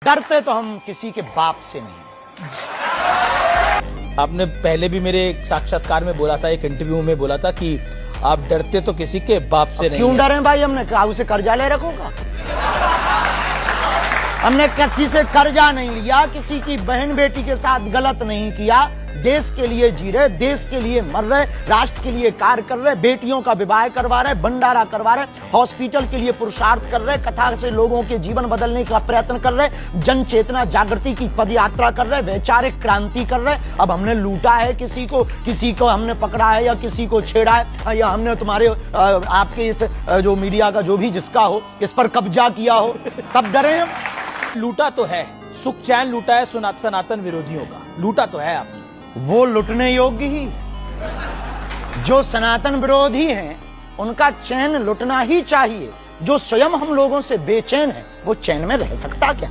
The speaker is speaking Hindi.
डरते तो हम किसी के बाप से नहीं। आपने पहले भी मेरे एक साक्षात्कार में बोला था, एक इंटरव्यू में बोला था कि आप डरते तो किसी के बाप से नहीं। क्यों डरे भाई? हमने कहा उसे कर्जा ले रखूंगा? हमने किसी से कर्जा नहीं लिया, किसी की बहन बेटी के साथ गलत नहीं किया। देश के लिए जी रहे, देश के लिए मर रहे, राष्ट्र के लिए कार्य कर रहे, बेटियों का विवाह करवा रहे, भंडारा करवा रहे, हॉस्पिटल के लिए पुरुषार्थ कर रहे, कथा से लोगों के जीवन बदलने का प्रयत्न कर रहे, जन चेतना जागृति की पदयात्रा कर रहे, वैचारिक क्रांति कर रहे। अब हमने लूटा है किसी को हमने पकड़ा है या किसी को छेड़ा है या हमने तुम्हारे आपके इस जो मीडिया का जो भी जिसका हो इस पर कब्जा किया हो, तब डरे हम? लूटा तो है, सुख चैन लूटा है सनातन विरोधियों का, लूटा तो है आपने। वो लुटने योग्य ही, जो सनातन विरोधी हैं उनका चैन लुटना ही चाहिए। जो स्वयं हम लोगों से बेचैन है वो चैन में रह सकता क्या?